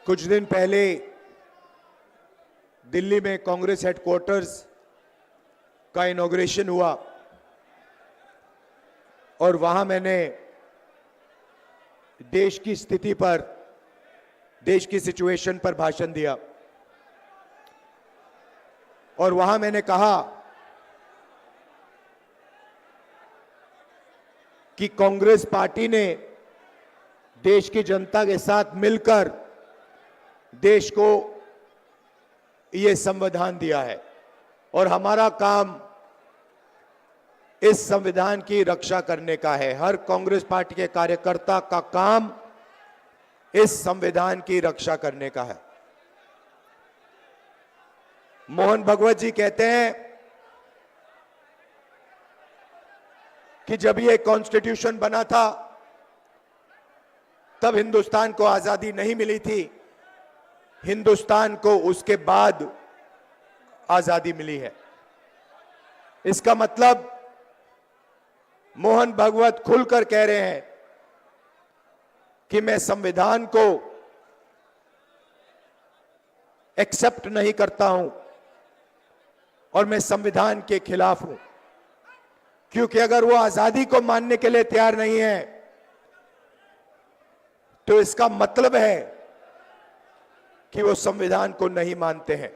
कुछ दिन पहले दिल्ली में कांग्रेस हेडक्वार्टर्स का इनॉग्रेशन हुआ और वहां मैंने देश की स्थिति पर, देश की सिचुएशन पर भाषण दिया और वहां मैंने कहा कि कांग्रेस पार्टी ने देश की जनता के साथ मिलकर देश को ये संविधान दिया है और हमारा काम इस संविधान की रक्षा करने का है। हर कांग्रेस पार्टी के कार्यकर्ता का काम इस संविधान की रक्षा करने का है। मोहन भगवत जी कहते हैं कि जब ये कॉन्स्टिट्यूशन बना था तब हिंदुस्तान को आजादी नहीं मिली थी, हिंदुस्तान को उसके बाद आजादी मिली है। इसका मतलब मोहन भगवत खुलकर कह रहे हैं कि मैं संविधान को एक्सेप्ट नहीं करता हूं और मैं संविधान के खिलाफ हूं, क्योंकि अगर वो आजादी को मानने के लिए तैयार नहीं है तो इसका मतलब है कि वो संविधान को नहीं मानते हैं।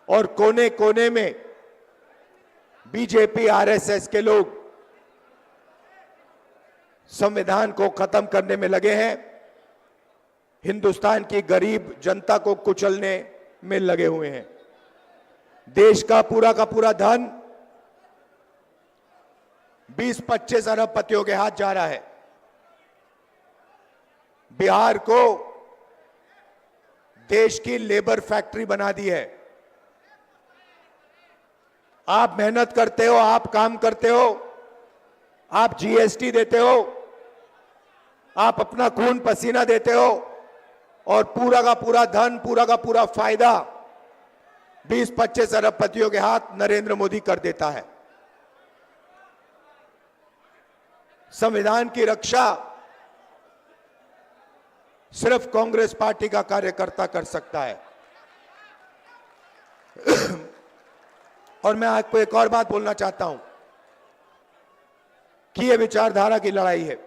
और कोने कोने में बीजेपी आरएसएस के लोग संविधान को खत्म करने में लगे हैं, हिंदुस्तान की गरीब जनता को कुचलने में लगे हुए हैं। देश का पूरा धन 20-25 अरब पतियों के हाथ जा रहा है। बिहार को देश की लेबर फैक्ट्री बना दी है। आप मेहनत करते हो, आप काम करते हो, आप जीएसटी देते हो, आप अपना खून पसीना देते हो और पूरा का पूरा धन, पूरा का पूरा फायदा 20-25 अरबपतियों के हाथ नरेंद्र मोदी कर देता है। संविधान की रक्षा सिर्फ कांग्रेस पार्टी का कार्यकर्ता कर सकता है। और मैं आपको एक और बात बोलना चाहता हूं कि यह विचारधारा की लड़ाई है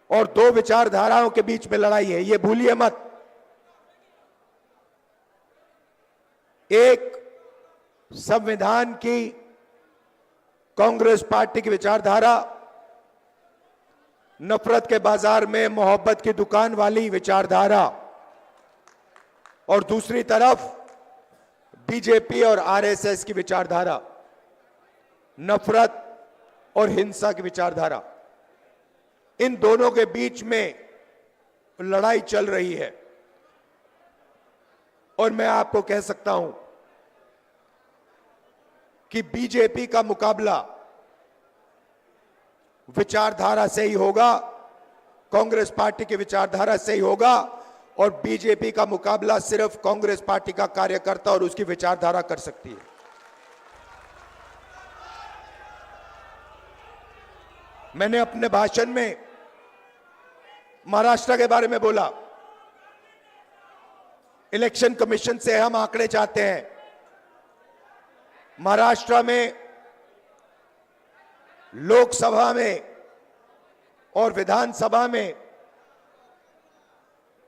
और दो विचारधाराओं के बीच में लड़ाई है, यह भूलिए मत। एक संविधान की कांग्रेस पार्टी की विचारधारा, नफरत के बाजार में मोहब्बत की दुकान वाली विचारधारा, और दूसरी तरफ बीजेपी और आरएसएस की विचारधारा, नफरत और हिंसा की विचारधारा। इन दोनों के बीच में लड़ाई चल रही है और मैं आपको कह सकता हूं कि बीजेपी का मुकाबला विचारधारा से ही होगा, कांग्रेस पार्टी की विचारधारा से ही होगा, और बीजेपी का मुकाबला सिर्फ कांग्रेस पार्टी का कार्यकर्ता और उसकी विचारधारा कर सकती है। मैंने अपने भाषण में महाराष्ट्र के बारे में बोला। इलेक्शन कमीशन से हम आंकड़े चाहते हैं। महाराष्ट्र में लोकसभा में और विधानसभा में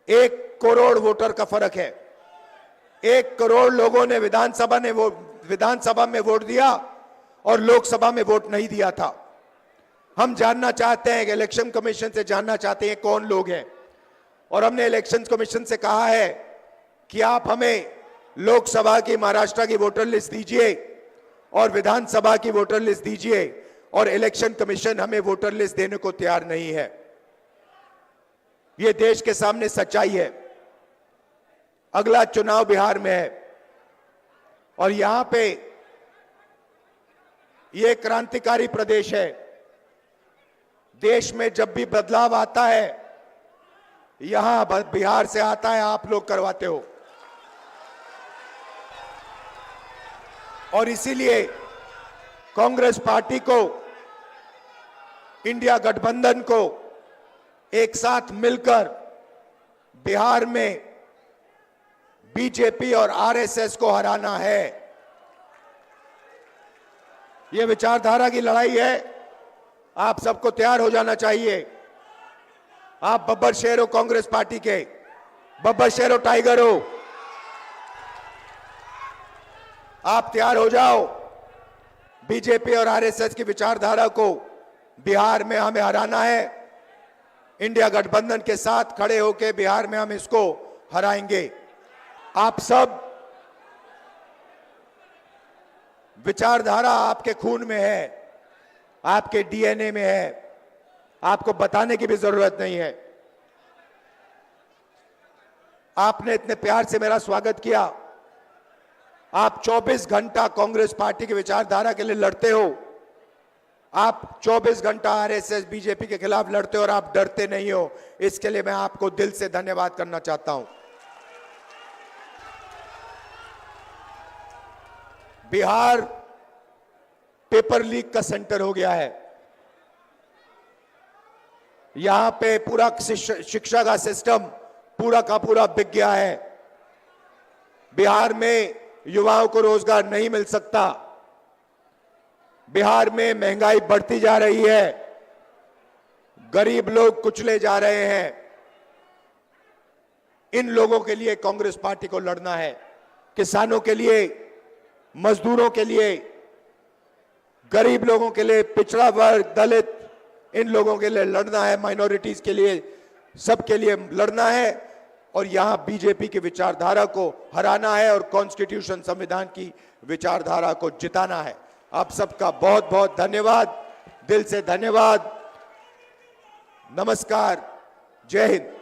1 करोड़ वोटर का फर्क है। 1 करोड़ लोगों ने विधानसभा में वोट दिया और लोकसभा में वोट नहीं दिया था। हम जानना चाहते हैं, इलेक्शन कमीशन से जानना चाहते हैं कौन लोग हैं, और हमने इलेक्शन कमीशन से कहा है कि आप हमें लोकसभा की महाराष्ट्र की वोटर लिस्ट दीजिए और विधानसभा की वोटर लिस्ट दीजिए, और इलेक्शन कमीशन हमें वोटर लिस्ट देने को तैयार नहीं है। यह देश के सामने सच्चाई है। अगला चुनाव बिहार में है और यहां पे यह क्रांतिकारी प्रदेश है। देश में जब भी बदलाव आता है यहां बिहार से आता है, आप लोग करवाते हो। और इसीलिए कांग्रेस पार्टी को, इंडिया गठबंधन को एक साथ मिलकर बिहार में बीजेपी और आरएसएस को हराना है। यह विचारधारा की लड़ाई है। आप सबको तैयार हो जाना चाहिए। आप बब्बर शेर हो कांग्रेस पार्टी के, बब्बर शेर हो, टाइगर हो। आप तैयार हो जाओ। बीजेपी और आरएसएस की विचारधारा को बिहार में हमें हराना है। इंडिया गठबंधन के साथ खड़े होकर बिहार में हम इसको हराएंगे। आप सब, विचारधारा आपके खून में है, आपके डीएनए में है। आपको बताने की भी जरूरत नहीं है। आपने इतने प्यार से मेरा स्वागत किया। आप 24 घंटा कांग्रेस पार्टी की विचारधारा के लिए लड़ते हो। आप 24 घंटा आरएसएस बीजेपी के खिलाफ लड़ते हो और आप डरते नहीं हो। इसके लिए मैं आपको दिल से धन्यवाद करना चाहता हूं। बिहार पेपर लीक का सेंटर हो गया है। यहां पे पूरा शिक्षा का सिस्टम पूरा का पूरा बिक गया है। बिहार में युवाओं को रोजगार नहीं मिल सकता। बिहार में महंगाई बढ़ती जा रही है। गरीब लोग कुचले जा रहे हैं। इन लोगों के लिए कांग्रेस पार्टी को लड़ना है। किसानों के लिए, मजदूरों के लिए, गरीब लोगों के लिए, पिछड़ा वर्ग, दलित, इन लोगों के लिए लड़ना है। माइनॉरिटीज के लिए, सबके लिए लड़ना है। और यहां बीजेपी की विचारधारा को हराना है और कॉन्स्टिट्यूशन, संविधान की विचारधारा को जिताना है। आप सबका बहुत बहुत धन्यवाद, दिल से धन्यवाद। नमस्कार, जय हिंद।